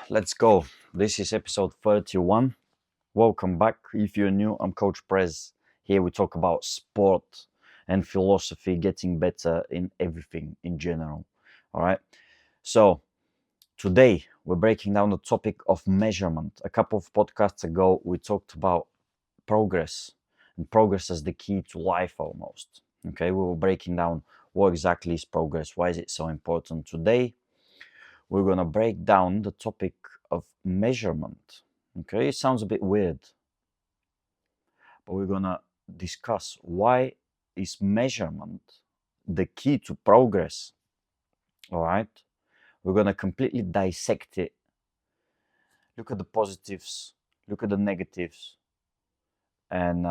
let's go. This is episode 31. Welcome back. If you're new, I'm Coach Prez. Here we talk about sport and philosophy, getting better in everything in general. All right. So today we're breaking down the topic of measurement. A couple of podcasts ago, we talked about progress and progress as the key to life almost. Okay. We were breaking down what exactly is progress, why is it so important. Today, we're going to break down the topic of measurement. Okay, it sounds a bit weird, but we're going to discuss why is measurement the key to progress. All right, we're going to completely dissect it, look at the positives, look at the negatives, and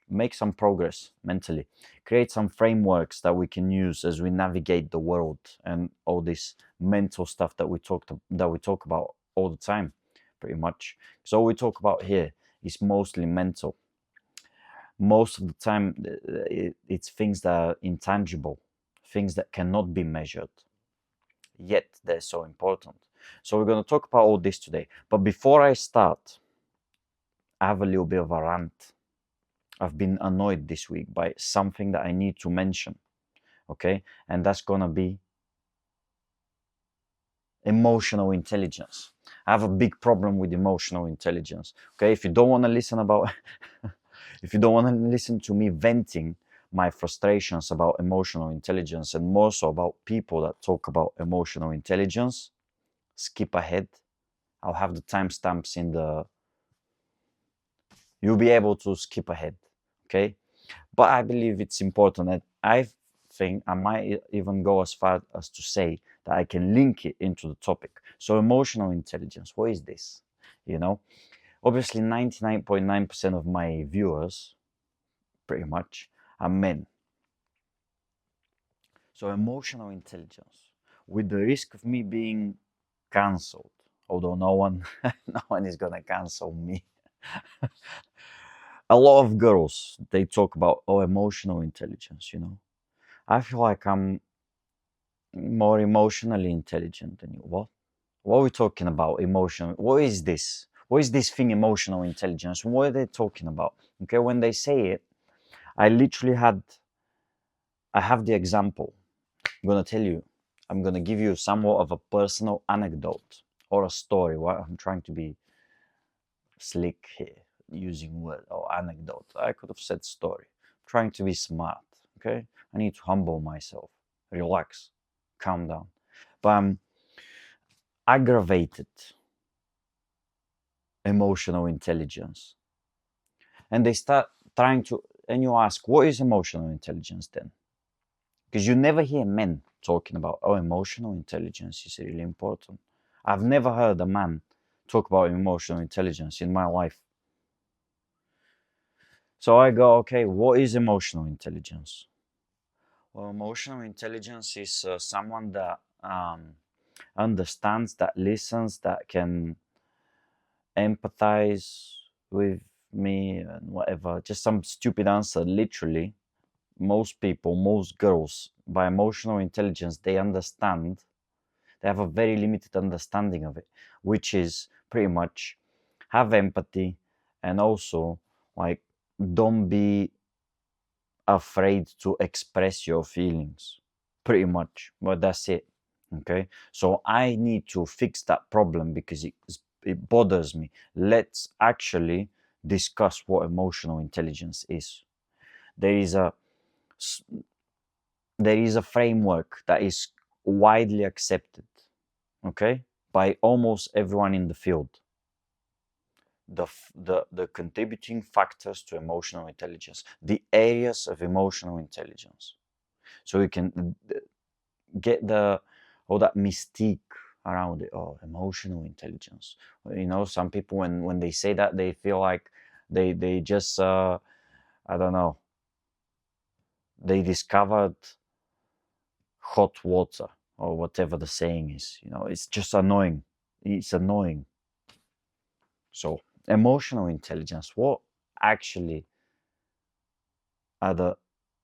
make some progress mentally, create some frameworks that we can use as we navigate the world and all this mental stuff that we talk about all the time, pretty much. So all we talk about here is mostly mental. Most of the time, it's things that are intangible, things that cannot be measured, yet they're so important. So we're going to talk about all this today. But before I start, I have a little bit of a rant. I've been annoyed this week by something that I need to mention, okay? And that's gonna be emotional intelligence. I have a big problem with emotional intelligence, okay? If you don't want to listen about, if you don't want to listen to me venting my frustrations about emotional intelligence and more so about people that talk about emotional intelligence, skip ahead. I'll have the timestamps in the, you'll be able to skip ahead, okay? But I believe it's important, and I think I might even go as far as to say that I can link it into the topic. So emotional intelligence, what is this? You know, obviously 99.9% of my viewers, pretty much, are men. So emotional intelligence, with the risk of me being cancelled, although no one is gonna cancel me. A lot of girls, they talk about, oh, emotional intelligence, you know. I feel like I'm more emotionally intelligent than you. What? What are we talking about? Emotional. What is this? What is this thing, emotional intelligence? What are they talking about? Okay, when they say it, I literally I have the example. I'm gonna tell you, I'm gonna give you somewhat of a personal anecdote or a story. Well, I'm trying to be slick here, using word or anecdote. I could have said story. I'm trying to be smart. Okay, I need to humble myself, relax, calm down. But I'm aggravated emotional intelligence. And they start trying to, and you ask, what is emotional intelligence then? Because you never hear men talking about, oh, emotional intelligence is really important. I've never heard a man talk about emotional intelligence in my life. So I go, okay, what is emotional intelligence? Well, emotional intelligence is someone that understands, that listens, that can empathize with me and whatever. Just some stupid answer. Literally, most people, most girls, by emotional intelligence, they understand. They have a very limited understanding of it, which is pretty much have empathy and also like don't be afraid to express your feelings. Pretty much, but that's it. Okay, so I need to fix that problem because it bothers me. Let's actually discuss what emotional intelligence is. There is a there is a framework that is widely accepted, okay, by almost everyone in the field. The contributing factors to emotional intelligence, the areas of emotional intelligence, so we can get the all that mystique around it. Oh, emotional intelligence. You know, some people when they say that, they feel like they just I don't know, they discovered hot water or whatever the saying is. You know, it's just annoying. It's annoying. So emotional intelligence, what actually are the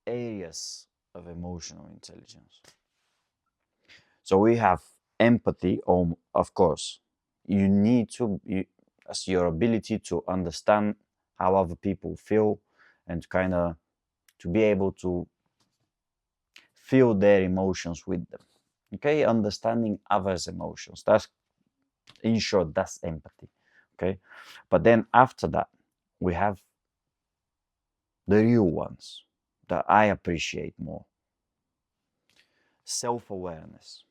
areas of emotional intelligence? So we have empathy, of course. you need to, as your ability to understand how other people feel and kind of to be able to feel their emotions with them. Okay, understanding others' emotions. That's, in short, that's empathy. Okay, but then after that, we have the real ones that I appreciate more. Self-awareness.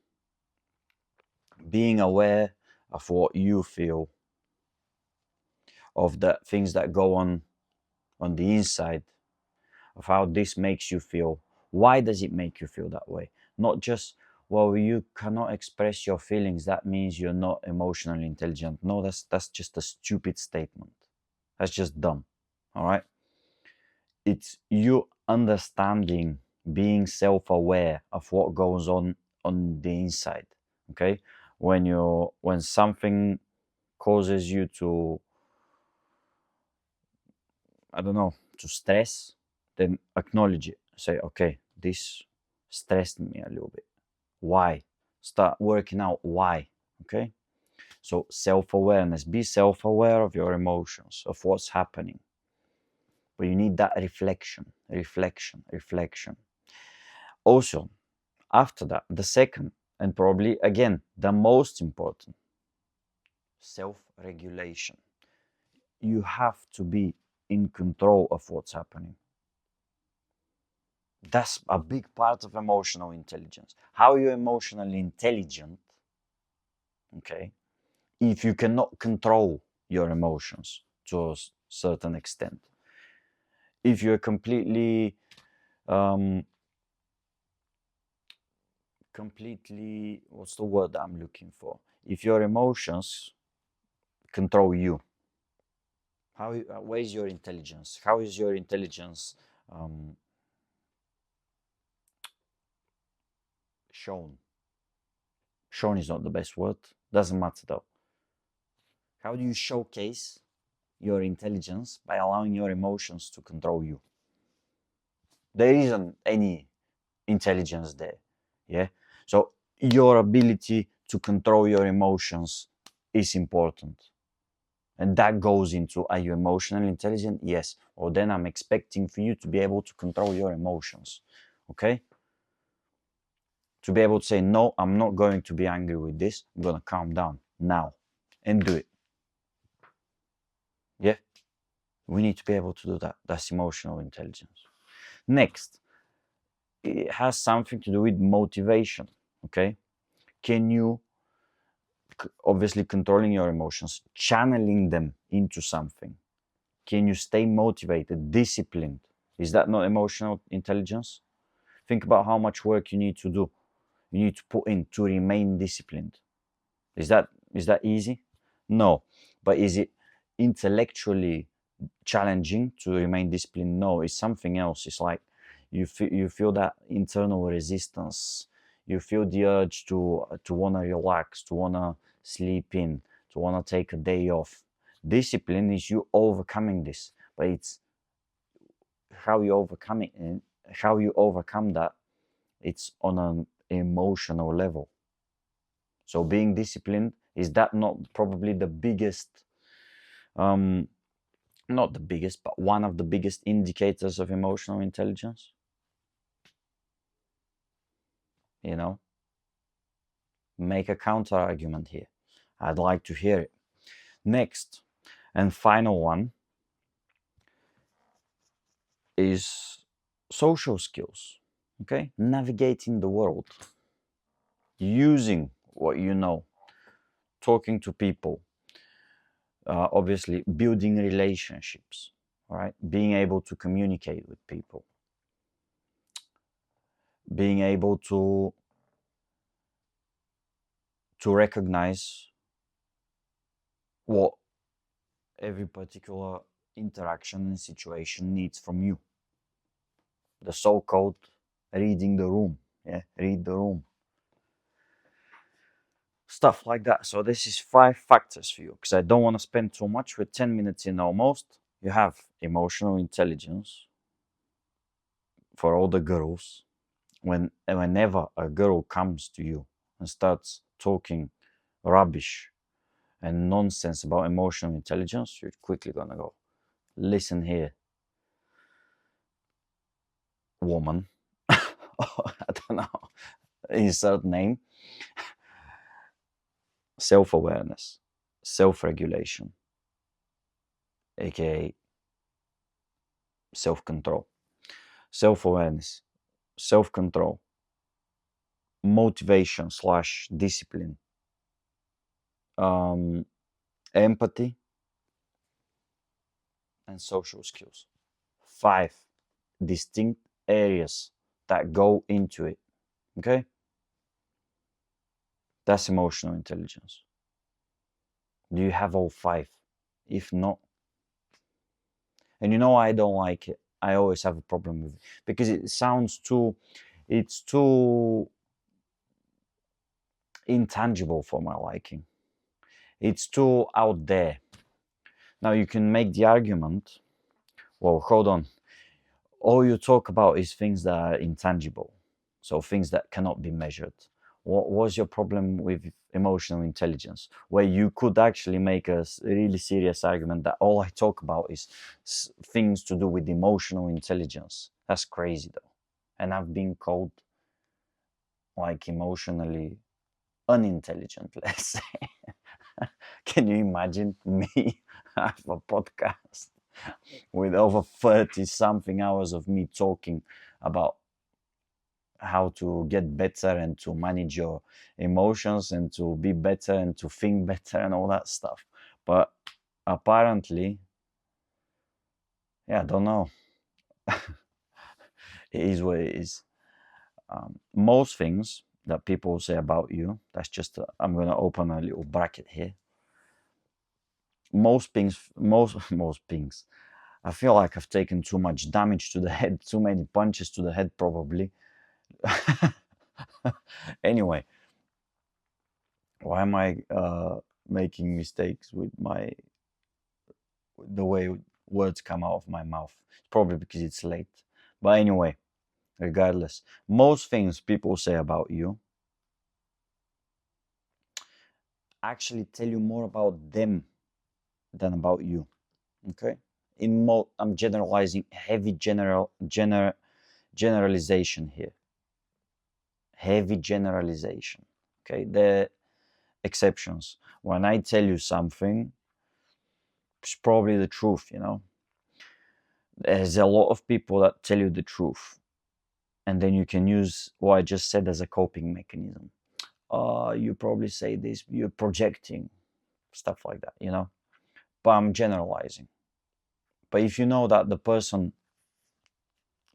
Being aware of what you feel, of the things that go on the inside, of how this makes you feel. Why does it make you feel that way? Not just, well, you cannot express your feelings, that means you're not emotionally intelligent. No, that's just a stupid statement. That's just dumb. All right? It's you understanding, being self-aware of what goes on the inside. Okay? When something causes you to, I don't know, to stress, then acknowledge it. Say, okay, this stressed me a little bit. Why? Start working out why. Okay? So self-awareness, be self-aware of your emotions, of what's happening. But you need that reflection. Also, after that, the second, and probably again, the most important, self-regulation. You have to be in control of what's happening. That's a big part of emotional intelligence. How are you emotionally intelligent? Okay, if you cannot control your emotions to a certain extent, if you're completely, what's the word I'm looking for? If your emotions control you, where is your intelligence? How is your intelligence shown? Shown is not the best word. Doesn't matter though. How do you showcase your intelligence? By allowing your emotions to control you. There isn't any intelligence there. Yeah. So your ability to control your emotions is important. And that goes into, are you emotionally intelligent? Yes. Or then I'm expecting for you to be able to control your emotions. Okay? To be able to say, no, I'm not going to be angry with this. I'm going to calm down now and do it. Yeah? We need to be able to do that. That's emotional intelligence. Next, it has something to do with motivation. Okay? Can you, obviously controlling your emotions, channeling them into something? Can you stay motivated, disciplined? Is that not emotional intelligence? Think about how much work you need to do, you need to put in to remain disciplined. Is that easy? No. But is it intellectually challenging to remain disciplined? No, it's something else. It's like you feel that internal resistance. You feel the urge to want to relax, to want to sleep in, to want to take a day off. Discipline is you overcoming this, but it's how you overcome it and how you overcome that. It's on an emotional level. So being disciplined, is that not probably the biggest, not the biggest, but one of the biggest indicators of emotional intelligence? You know, make a counter argument here. I'd like to hear it. Next and final one is social skills. Okay, navigating the world, using what you know, talking to people, obviously building relationships, all right, being able to communicate with people, being able to recognize what every particular interaction and situation needs from you. The so-called reading the room. Yeah, read the room. Stuff like that. So this is 5 factors for you, because I don't want to spend too much. With 10 minutes in almost. You have emotional intelligence for all the girls. Whenever a girl comes to you and starts talking rubbish and nonsense about emotional intelligence, you're quickly gonna go, listen here, woman. I don't know, insert name. Self-awareness, self-regulation, aka self-control. Self-awareness, self-control, motivation slash discipline, um, empathy, and social skills. 5 distinct areas that go into it. Okay? That's emotional intelligence. Do you have all 5? If not, and you know I don't like it. I always have a problem with it because it sounds too, it's too intangible for my liking. It's too out there. Now you can make the argument, well, hold on. All you talk about is things that are intangible, so things that cannot be measured. What was your problem with emotional intelligence, where you could actually make a really serious argument that all I talk about is things to do with emotional intelligence? That's crazy though. And I've been called like emotionally unintelligent, let's say. Can you imagine me have a podcast with over 30 something hours of me talking about how to get better and to manage your emotions and to be better and to think better and all that stuff? But apparently, yeah, I don't know. It is what it is. Most things that people say about you, that's just, I'm going to open a little bracket here. Most things, most things. I feel like I've taken too much damage to the head, too many punches to the head, probably. Anyway, why am I making mistakes with the way words come out of my mouth? It's probably because it's late. But anyway, regardless, most things people say about you actually tell you more about them than about you. Okay? I'm generalizing, heavy generalization here. Heavy generalization. Okay, the exceptions. When I tell you something, it's probably the truth, you know. There's a lot of people that tell you the truth, and then you can use what I just said as a coping mechanism. You probably say this, you're projecting, stuff like that, you know. But I'm generalizing. But if you know that the person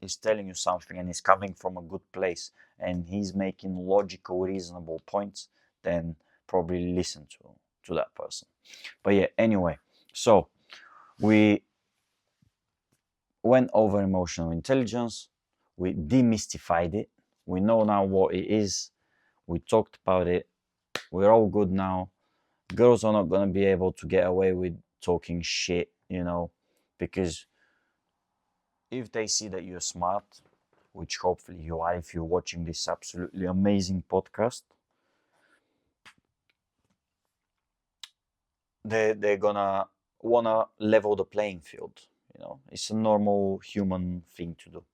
is telling you something and is coming from a good place and he's making logical, reasonable points, then probably listen to that person. But yeah, anyway, so we went over emotional intelligence, we demystified it, we know now what it is, we talked about it, we're all good now. Girls are not going to be able to get away with talking shit, you know, because if they see that you're smart, which hopefully you are if you're watching this absolutely amazing podcast, they're gonna wanna level the playing field. You know, it's a normal human thing to do.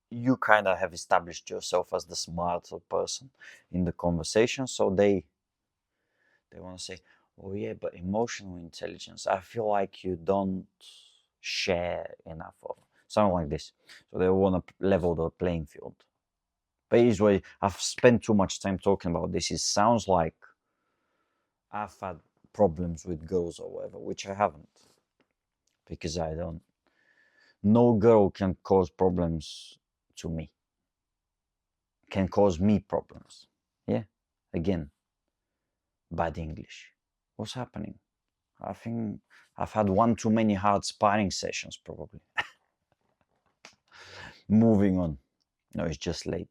You kind of have established yourself as the smarter person in the conversation, so they want to say, oh yeah, but emotional intelligence, I feel like you don't share enough of something like this. So they want to level the playing field. But usually I've spent too much time talking about this. It sounds like I've had problems with girls or whatever, which I haven't, because I don't. No girl can cause problems to me. Can cause me problems. Yeah. Again, bad English. What's happening? I think I've had one too many hard sparring sessions, probably. Moving on. No, it's just late.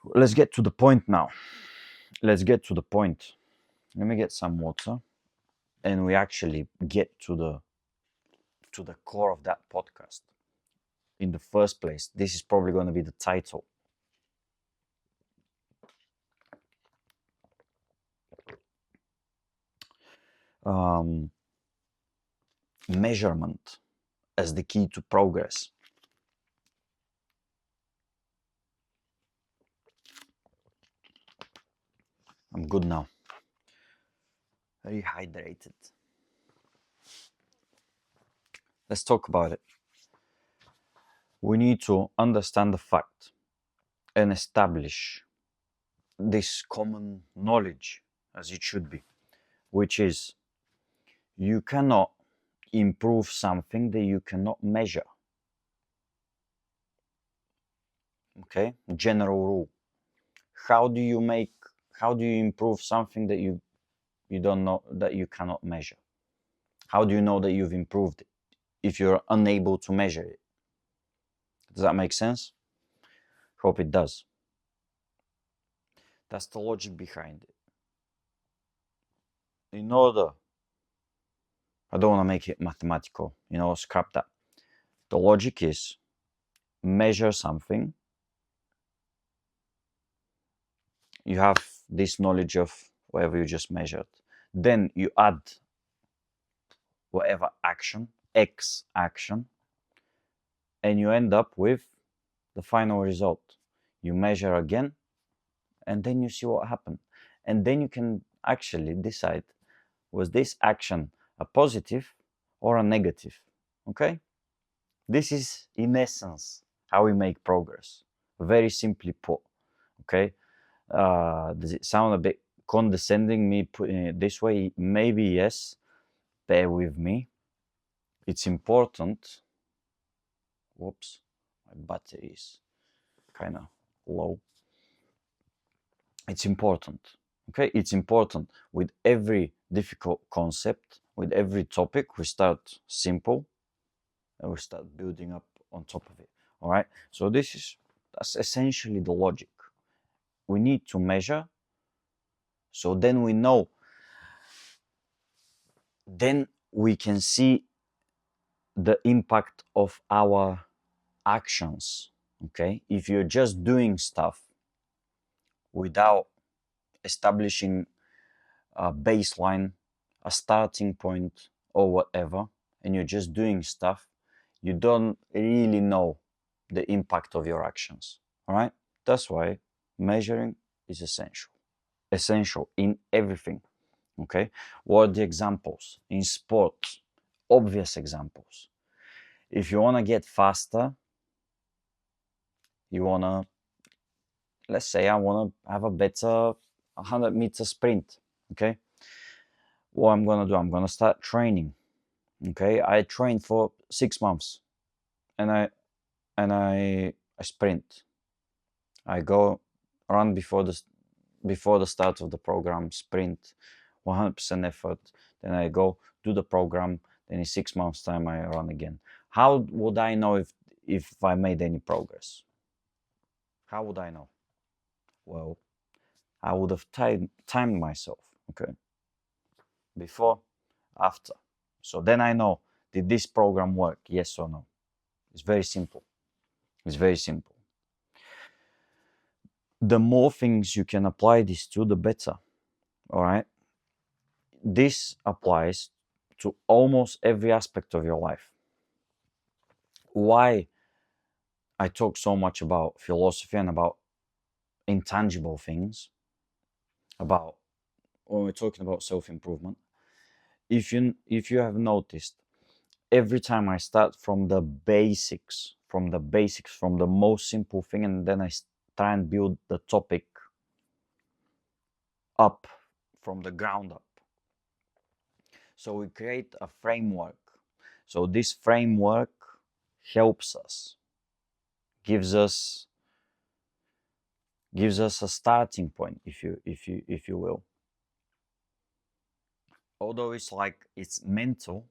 Let's get to the point now. Let's get to the point. Let me get some water, and we actually get to the core of that podcast. In the first place, this is probably going to be the title. um, measurement as the key to progress. I'm good now. Rehydrated. Let's talk about it. We need to understand the fact and establish this common knowledge as it should be, which is you cannot improve something that you cannot measure. Okay, general rule. How do you improve something that you don't know, that you cannot measure? How do you know that you've improved it if you're unable to measure it? Does that make sense? Hope it does. That's the logic behind it. In order, I don't want to make it mathematical, scrap that. The logic is measure something. You have this knowledge of whatever you just measured. Then you add whatever action, X action, and you end up with the final result. You measure again, and then you see what happened. And then you can actually decide, was this action a positive or a negative? Okay? This is, in essence, how we make progress. Very simply put. Okay? Does it sound a bit condescending, me putting it this way? Maybe yes. Bear with me. It's important. Whoops, my battery is kind of low. It's important. Okay, it's important with every difficult concept, with every topic. We start simple and we start building up on top of it. All right, so that's essentially the logic. We need to measure, so then we know, then we can see the impact of our actions. Okay, if you're just doing stuff without establishing a baseline, a starting point, or whatever, and you're just doing stuff, you don't really know the impact of your actions. All right, that's why measuring is essential in everything. Okay, what are the examples in sports? Obvious examples. If you want to get faster, you want to, let's say I want to have a better 100-meter sprint. Okay, what I'm going to do, I'm going to start training. Okay, I trained for 6 months and I sprint. I go run before the start of the program, sprint 100% effort, then I go do the program, then in 6 months time I run again. How would I know if I made any progress? How would I know? Well, I would have timed myself. Okay, before, after. So then I know, did this program work? Yes or no? It's very simple. It's very simple. The more things you can apply this to, the better. All right. This applies to almost every aspect of your life. Why I talk so much about philosophy and about intangible things, about when we're talking about self-improvement, if you have noticed, every time I start from the basics, from the most simple thing, and then I try and build the topic up from the ground up. So we create a framework. So this framework helps us, gives us a starting point, if you will. Although it's mental,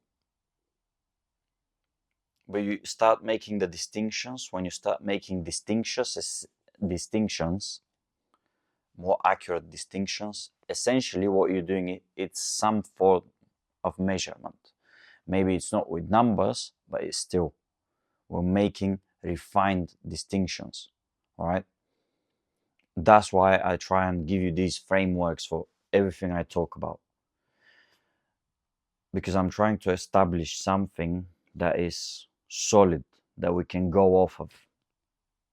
but you start making the distinctions. When you start making distinctions, more accurate distinctions, essentially what you're doing, it's some form of measurement. Maybe it's not with numbers, but it's still, we're making refined distinctions. All right, that's why I try and give you these frameworks for everything I talk about. because I'm trying to establish something that is solid, that we can go off of.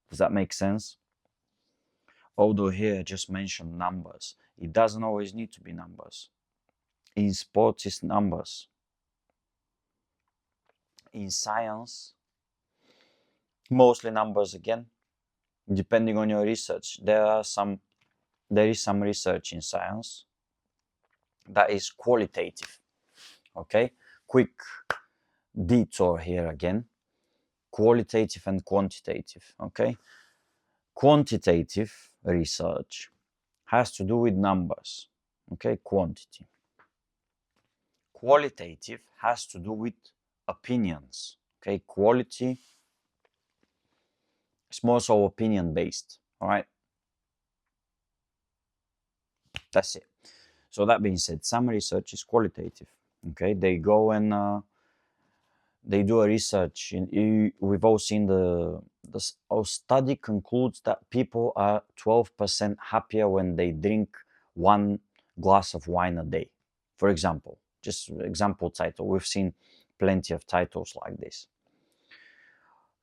Does that make sense? Although here I just mentioned numbers, it doesn't always need to be numbers. In sports, it's numbers. In science, mostly numbers again, depending on your research. There is some research in science that is qualitative. Okay, quick detour here again. Qualitative and quantitative. Okay, quantitative research has to do with numbers. Okay, quantity. Qualitative has to do with opinions. Okay, quality is more so opinion based. All right, that's it. So that being said, some research is qualitative. Okay, they go and they do a research. We've all seen our study concludes that people are 12% happier when they drink 1 glass of wine a day. For example, just example title. We've seen plenty of titles like this.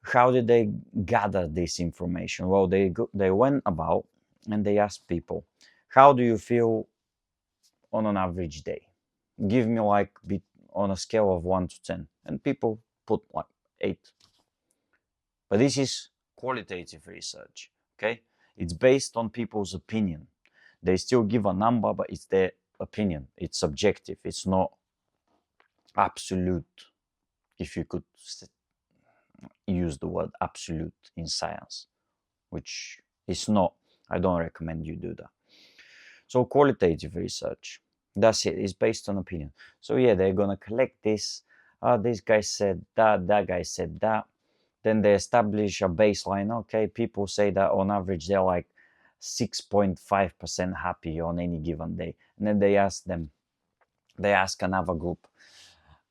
How did they gather this information? Well, they went about and they asked people, how do you feel on an average day? Give me like on a scale of 1 to 10. And people put like 8. But this is qualitative research, okay? It's based on people's opinion. They still give a number, but it's their opinion. It's subjective. It's not absolute, if you could use the word absolute in science, which is not. I don't recommend you do that. So qualitative research, that's it. It's based on opinion. So yeah, they're gonna collect this. This guy said that. That guy said that. Then they establish a baseline. Okay, people say that on average they're like 6.5% happy on any given day. And then they ask them. They ask another group,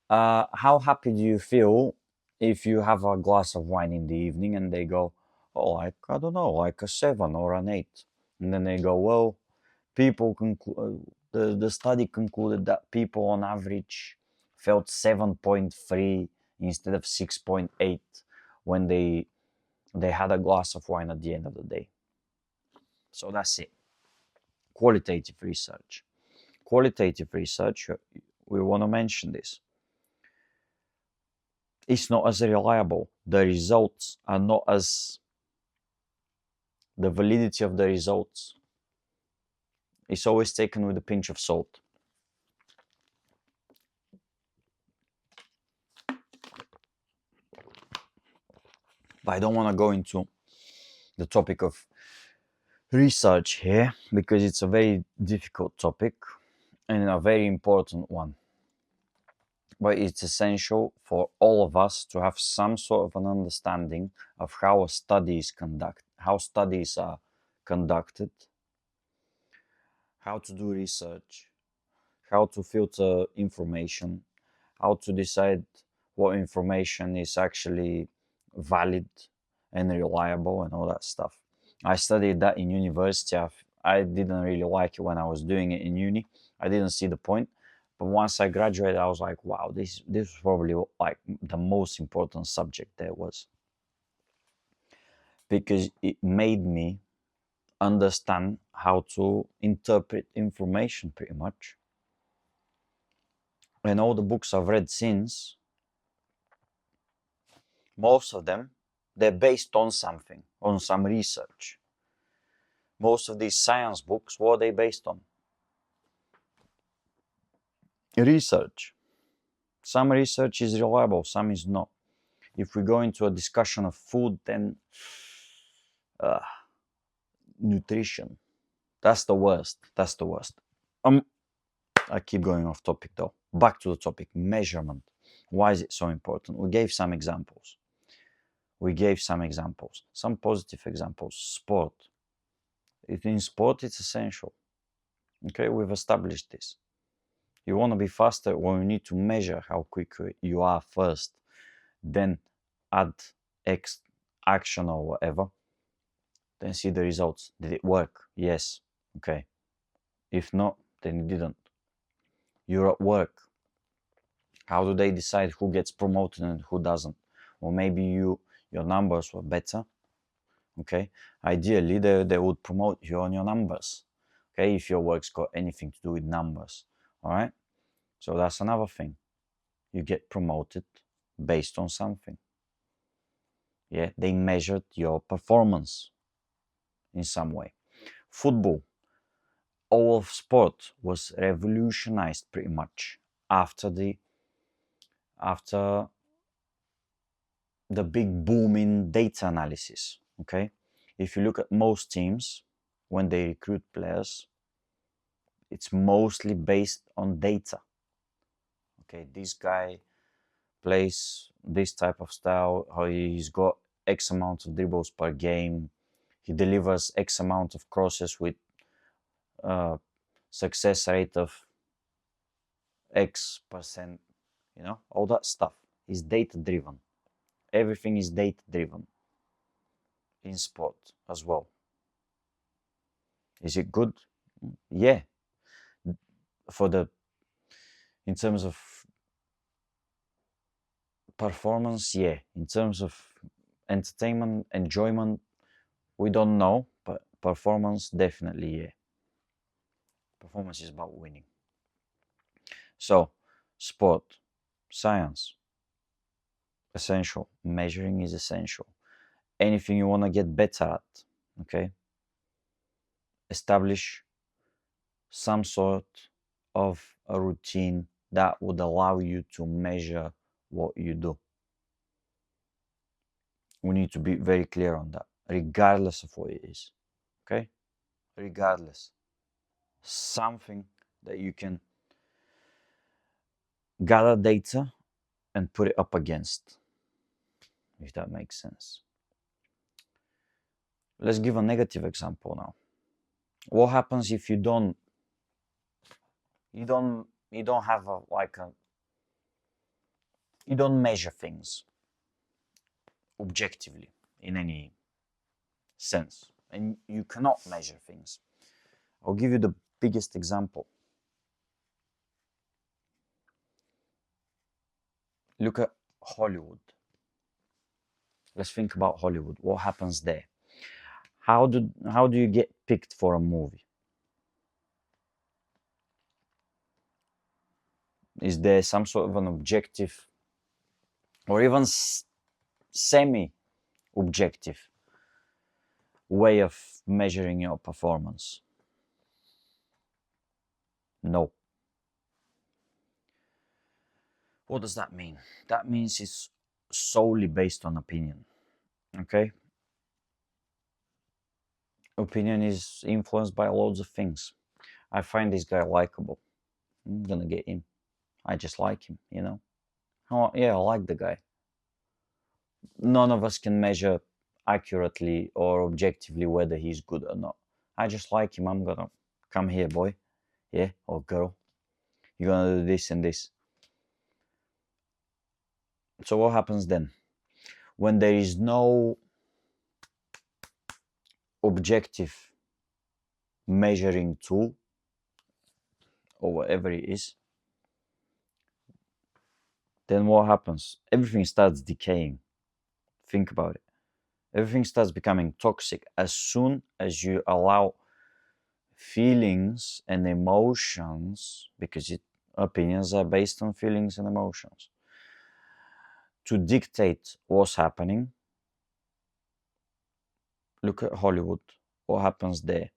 how happy do you feel if you have a glass of wine in the evening? And they go, oh, like I don't know, like a 7 or an 8. And then they go, well, the study concluded that people on average felt 7.3 instead of 6.8 when they had a glass of wine at the end of the day. So that's it. Qualitative research. Qualitative research, we want to mention this. It's not as reliable. The results are not as, the validity of the results is always taken with a pinch of salt. But I don't want to go into the topic of research here because it's a very difficult topic and a very important one. But it's essential for all of us to have some sort of an understanding of how how studies are conducted, how to do research, how to filter information, how to decide what information is actually valid and reliable and all that stuff. I studied that in university. I didn't really like it when I was doing it in uni. I didn't see the point. But once I graduated, I was like, wow, this was probably like the most important subject there was. Because it made me understand how to interpret information pretty much. And all the books I've read since, most of them, they're based on something, on some research. Most of these science books, what are they based on? Research. Some research is reliable, some is not. If we go into a discussion of food, then nutrition. That's the worst. That's the worst. I keep going off topic though. Back to the topic, measurement. Why is it so important? We gave some examples. Some positive examples. Sport. In sport, it's essential. Okay, we've established this. You want to be faster, well, you need to measure how quick you are first, then add X action or whatever, then see the results. Did it work? Yes. Okay. If not, then it didn't. You're at work. How do they decide who gets promoted and who doesn't? Or maybe your numbers were better. Okay, ideally they would promote you on your numbers. Okay, if your work's got anything to do with numbers. All right, so that's another thing. You get promoted based on something. Yeah, they measured your performance in some way. Football, all of sport was revolutionized pretty much after after the big boom in data analysis. Okay, if you look at most teams when they recruit players, it's mostly based on data. Okay, this guy plays this type of style, how he's got X amount of dribbles per game, he delivers X amount of crosses with success rate of X%, all that stuff is data driven. Everything is data driven in sport as well. Is it good? Yeah. In terms of performance, yeah. In terms of entertainment, enjoyment, we don't know, but performance, definitely, yeah. Performance is about winning. So, sport, science, essential. Measuring is essential. Anything you want to get better at, okay? Establish some sort of a routine that would allow you to measure what you do. We need to be very clear on that, regardless of what it is, okay? Regardless. Something that you can gather data and put it up against, if that makes sense. Let's give a negative example now. What happens if you don't have you don't measure things objectively in any sense, and you cannot measure things? I'll give you the biggest example. Look at Hollywood. Let's think about Hollywood. What happens there? How do you get picked for a movie? Is there some sort of an objective or even semi-objective way of measuring your performance? No. What does that mean? That means it's solely based on opinion. Okay? Opinion is influenced by loads of things. I find this guy likable. I'm gonna get him. I just like him, Oh, yeah, I like the guy. None of us can measure accurately or objectively whether he's good or not. I just like him. I'm gonna come here, boy. Yeah, or girl. You're gonna do this and this. So what happens then? When there is no objective measuring tool or whatever it is, then what happens? Everything starts decaying. Think about it. Everything starts becoming toxic as soon as you allow feelings and emotions, because opinions are based on feelings and emotions, to dictate what's happening. Look at Hollywood. What happens there?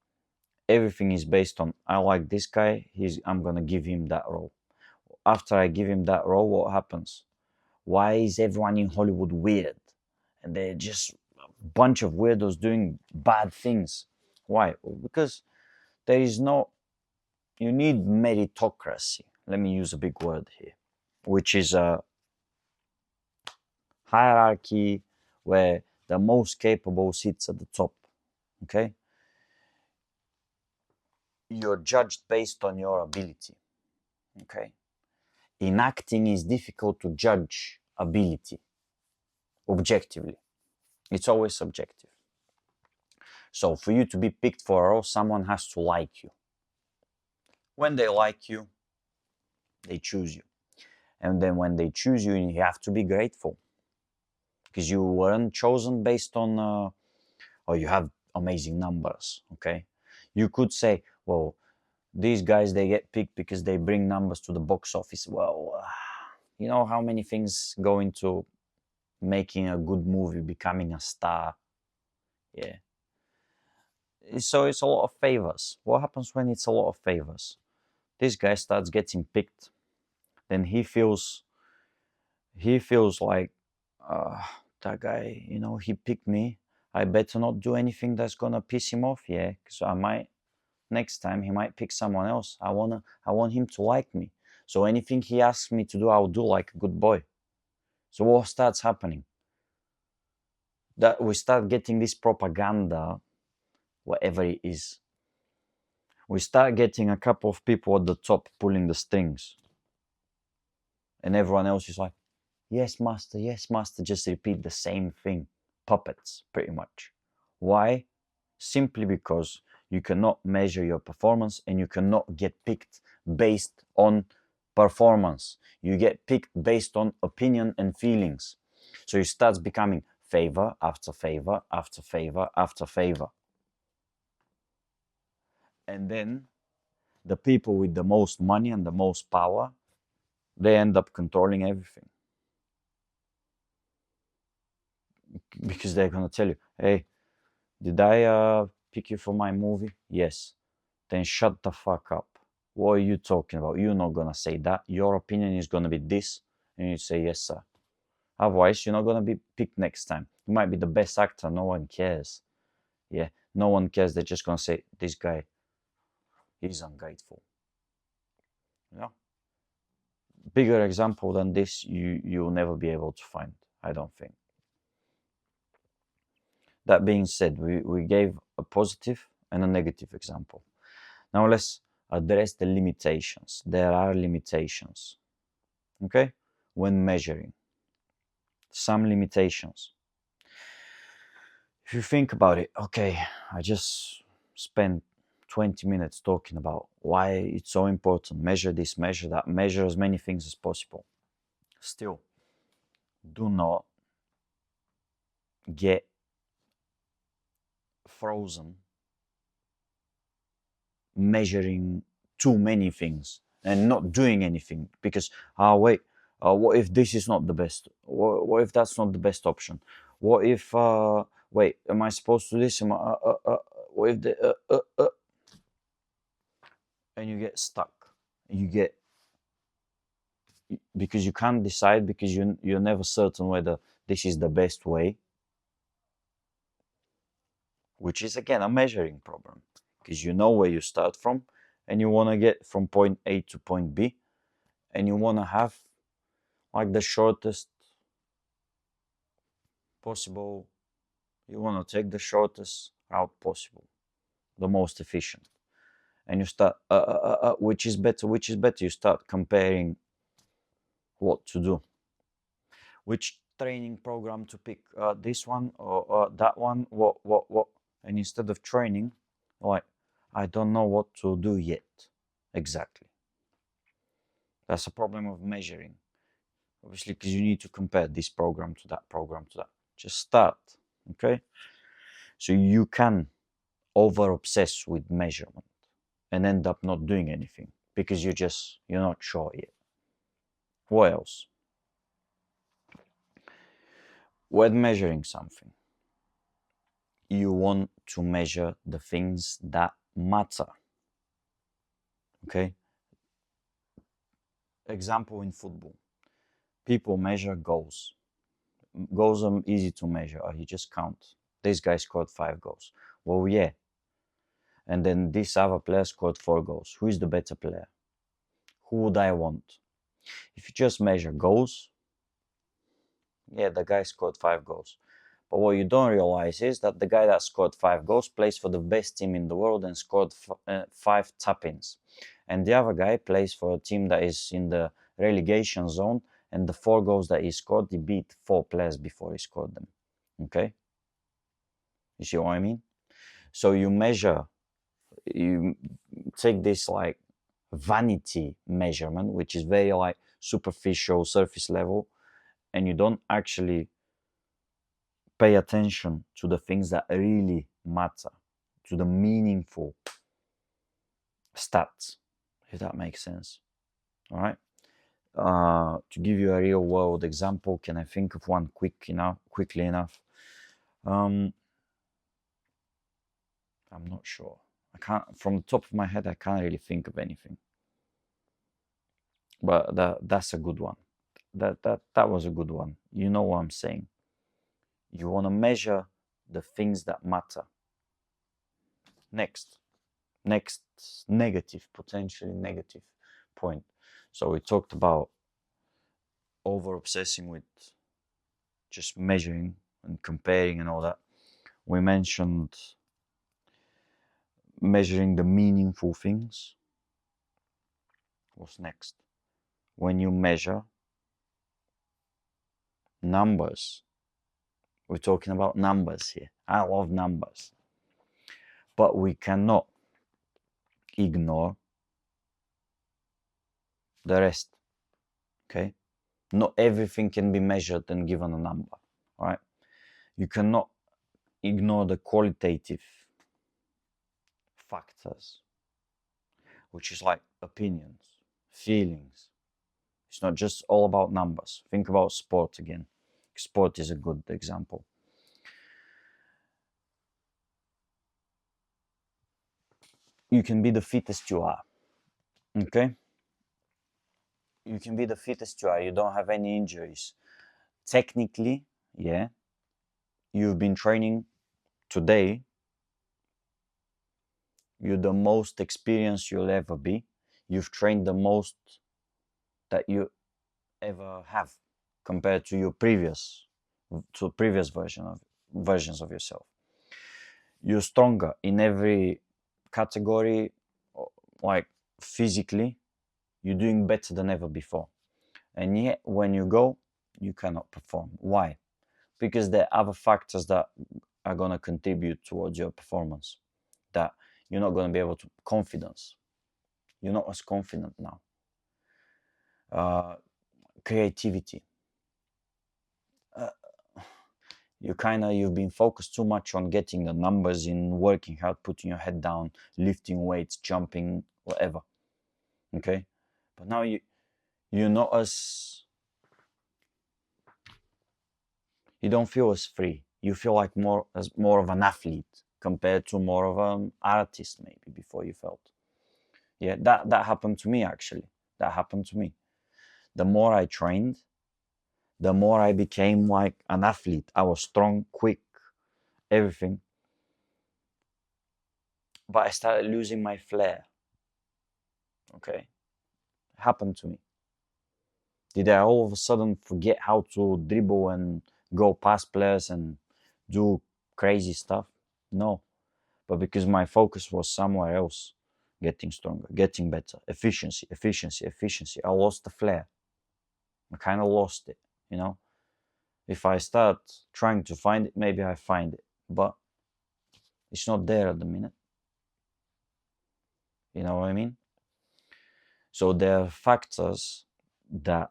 Everything is based on, I like this guy, I'm gonna give him that role. After I give him that role, what happens? Why is everyone in Hollywood weird? And they're just a bunch of weirdos doing bad things. Why? Well, because there is you need meritocracy. Let me use a big word here, which is a hierarchy where the most capable sits at the top. Okay? You're judged based on your ability. Okay? In acting, it's difficult to judge ability objectively. It's always subjective. So for you to be picked for a role, someone has to like you. When they like you, they choose you. And then when they choose you, you have to be grateful, because you weren't chosen based on, oh, you have amazing numbers. Okay, you could say, well, these guys, they get picked because they bring numbers to the box office. Well, you know how many things go into making a good movie, becoming a star. Yeah. So it's a lot of favors. What happens when it's a lot of favors? This guy starts getting picked, then he feels like, uh, that guy, he picked me. I better not do anything that's gonna piss him off. Yeah, because I might, next time he might pick someone else. I want him to like me. So anything he asks me to do, I'll do like a good boy. So what starts happening? That we start getting this propaganda, whatever it is. We start getting a couple of people at the top pulling the strings, and everyone else is like, yes, master, just repeat the same thing. Puppets, pretty much. Why? Simply because you cannot measure your performance, and you cannot get picked based on performance. You get picked based on opinion and feelings. So it starts becoming favor after favor after favor after favor. And then the people with the most money and the most power, they end up controlling everything, because they're going to tell you, hey, did I pick you for my movie? Yes. Then shut the fuck up. What are you talking about? You're not going to say that. Your opinion is going to be this. And you say, yes, sir. Otherwise, you're not going to be picked next time. You might be the best actor. No one cares. Yeah. No one cares. They're just going to say, this guy, he's ungrateful. You know? Bigger example than this, you'll never be able to find, I don't think. That being said, we gave a positive and a negative example. Now let's address the limitations. There are limitations, okay, when measuring. Some limitations. If you think about it, okay, I just spent 20 minutes talking about why it's so important. Measure this, measure that, measure as many things as possible. Still, do not get frozen measuring too many things and not doing anything, because wait, what if this is not the best? What if that's not the best option? What if wait, am I supposed to do this? What if and you get stuck. You get, because you can't decide, because you're never certain whether this is the best way, which is again a measuring problem, because you know where you start from, and you want to get from point A to point B, and you want to have like the shortest possible, you want to take the shortest route possible, the most efficient, and you start which is better, you start comparing what to do, which training program to pick, this one or that one, what, and instead of training, like, I don't know what to do yet. Exactly. That's a problem of measuring, obviously, because you need to compare this program to that program to that. Just start, okay? So you can over obsess with measurement and end up not doing anything because you're not sure yet. What else? When measuring something, you want to measure the things that matter. Okay? Example in football. People measure goals. Goals are easy to measure. You just count. This guy scored 5 goals. Well, yeah. And then this other player scored 4 goals. Who is the better player? Who would I want? If you just measure goals, yeah, the guy scored 5 goals. But what you don't realize is that the guy that scored 5 goals plays for the best team in the world and scored 5 tap-ins. And the other guy plays for a team that is in the relegation zone, and the 4 goals that he scored, he beat 4 players before he scored them. Okay? You see what I mean? So you take this like vanity measurement, which is very like superficial, surface level, and you don't actually pay attention to the things that really matter, to the meaningful stats, if that makes sense. All right. To give you a real world example, can I think of one quickly enough? I'm not sure. I can't, from the top of my head, I can't really think of anything. But that's a good one. That was a good one. You know what I'm saying. You want to measure the things that matter. Next potentially negative point. So we talked about over obsessing with just measuring and comparing and all that. We mentioned measuring the meaningful things. What's next? When you measure numbers, we're talking about numbers here. I love numbers. But we cannot ignore the rest. Okay? Not everything can be measured and given a number. All right? You cannot ignore the qualitative factors, which is like opinions, feelings. It's not just all about numbers. Think about sport again. Sport is a good example. You can be the fittest you are. Okay? You can be the fittest you are. You don't have any injuries. Technically, yeah, you've been training today. You're the most experienced you'll ever be. You've trained the most that you ever have compared to your previous versions of yourself. You're stronger in every category, like physically. You're doing better than ever before. And yet, when you go, you cannot perform. Why? Because there are other factors that are going to contribute towards your performance, that you're not going to be able to. Confidence. You're not as confident now. Creativity. You've been focused too much on getting the numbers in, working hard, putting your head down, lifting weights, jumping, whatever. Okay? But now you're not as, you don't feel as free. You feel like more of an athlete compared to more of an artist maybe before you felt. Yeah, that happened to me actually. That happened to me. The more I trained, the more I became like an athlete. I was strong, quick, everything. But I started losing my flair. Okay? It happened to me. Did I all of a sudden forget how to dribble and go past players and do crazy stuff? No. But because my focus was somewhere else, getting stronger, getting better, efficiency. I lost the flair. I kind of lost it, you know? If I start trying to find it, maybe I find it. But it's not there at the minute. You know what I mean? So there are factors that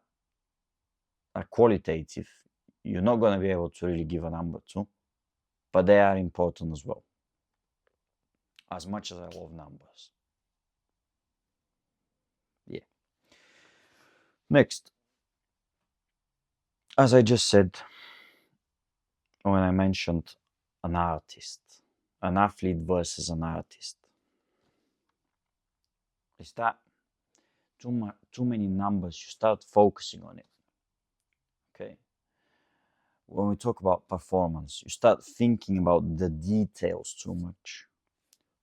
are qualitative. You're not going to be able to really give a number to, but they are important as well. As much as I love numbers. Yeah. Next. As I just said, when I mentioned an artist, an athlete versus an artist, is that too many numbers, you start focusing on it. Okay? When we talk about performance, you start thinking about the details too much.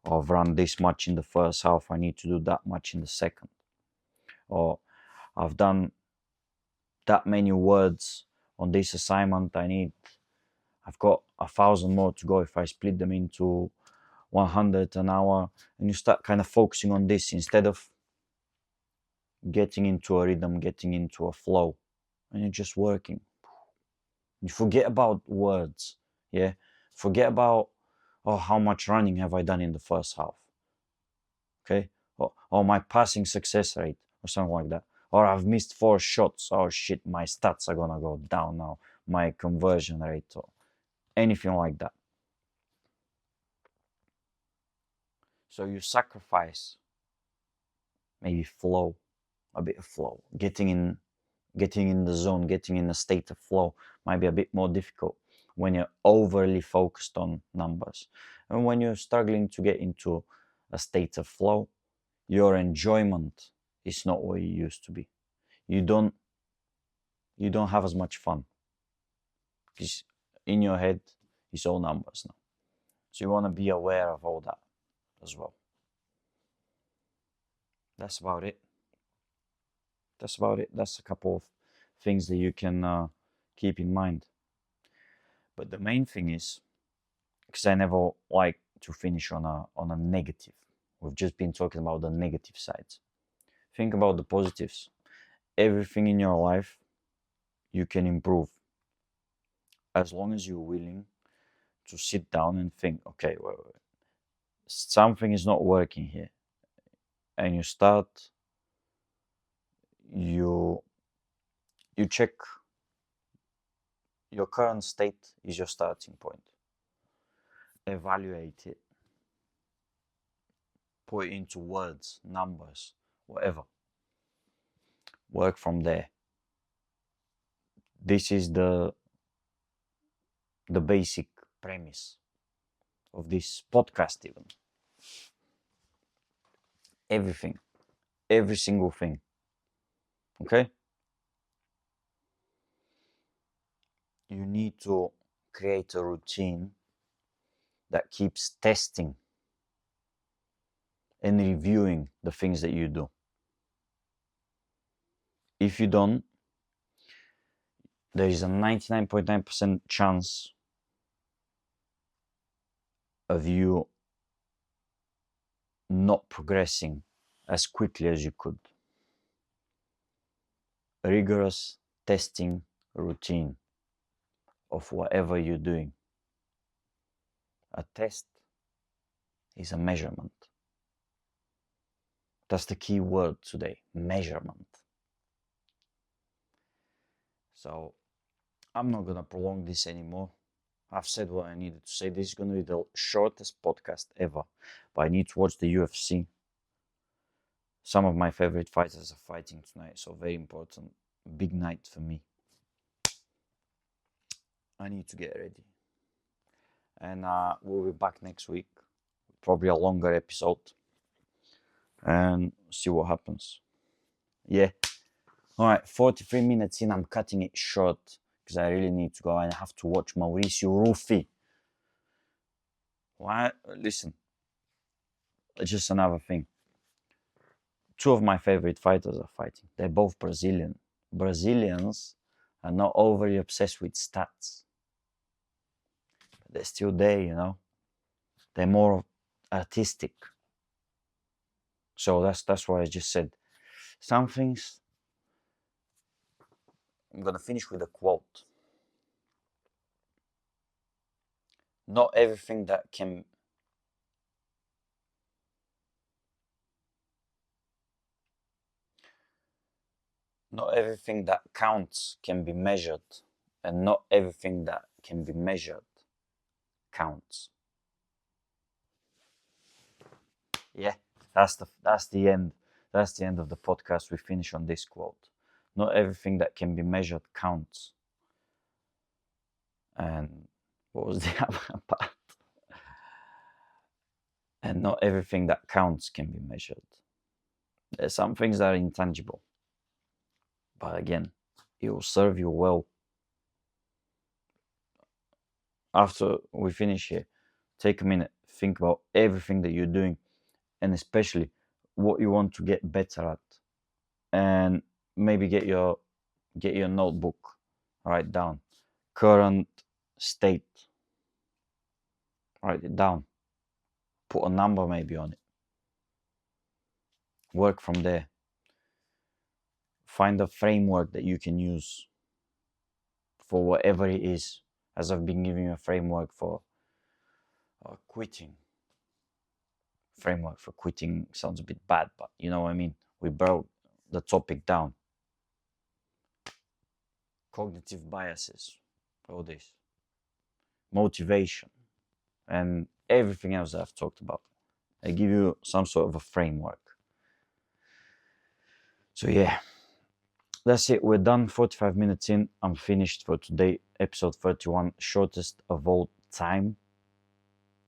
Oh, I've run this much in the first half, I need to do that much in the second. Or I've done that many words on this assignment, I've got 1,000 more to go if I split them into 100 an hour. And you start kind of focusing on this instead of getting into a rhythm, getting into a flow. And you're just working. You forget about words. Yeah. Forget about, oh, how much running have I done in the first half? Okay. Or my passing success rate or something like that. Or I've missed 4 shots. Oh shit, my stats are gonna go down now. My conversion rate or anything like that. So you sacrifice maybe flow, a bit of flow. Getting in the zone, getting in a state of flow might be a bit more difficult when you're overly focused on numbers. And when you're struggling to get into a state of flow, your enjoyment is not what it used to be. You don't have as much fun because in your head it's all numbers now. So you want to be aware of all that as well. That's about it. That's a couple of things that you can keep in mind. But the main thing is, because I never like to finish on a negative. We've just been talking about the negative sides. Think about the positives. Everything in your life you can improve as long as you're willing to sit down and think, okay, well, something is not working here. And you check your current state is your starting point. Evaluate it. Put it into words, numbers, whatever. Work from there. This is the basic premise of this podcast even. Everything. Every single thing. Okay? You need to create a routine that keeps testing and reviewing the things that you do. If you don't, there is a 99.9% chance of you not progressing as quickly as you could. A rigorous testing routine of whatever you're doing. A test is a measurement. That's the key word today, measurement. So I'm not gonna prolong this anymore. I've said what I needed to say. This is gonna be the shortest podcast ever, but I need to watch the UFC. Some of my favorite fighters are fighting tonight, so very important. Big night for me. I need to get ready. And we'll be back next week. Probably a longer episode. And see what happens. Yeah. Alright, 43 minutes in. I'm cutting it short because I really need to go and I have to watch Mauricio Ruffi. Why? Listen. It's just another thing. 2 of my favorite fighters are fighting. They're both Brazilian. Brazilians are not overly obsessed with stats. But they're still there, you know. They're more artistic. So that's why I just said. Some things. I'm gonna finish with a quote. Not everything that counts can be measured, and not everything that can be measured counts. Yeah, that's the end. That's the end of the podcast. We finish on this quote. Not everything that can be measured counts. And what was the other part? And not everything that counts can be measured. There's some things that are intangible. But again, it will serve you well. After we finish here, take a minute, think about everything that you're doing, and especially what you want to get better at. And maybe get your notebook, write down current state. Write it down. Put a number maybe on it. Work from there. Find a framework that you can use for whatever it is, as I've been giving you a framework for quitting. Framework for quitting sounds a bit bad, but you know what I mean. We broke the topic down. Cognitive biases, all this, motivation, and everything else that I've talked about. I give you some sort of a framework. So yeah, that's it. We're done. 45 minutes in. I'm finished for today. Episode 31, shortest of all time.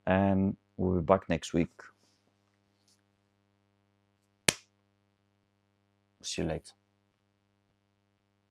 And we'll be back next week. See you later.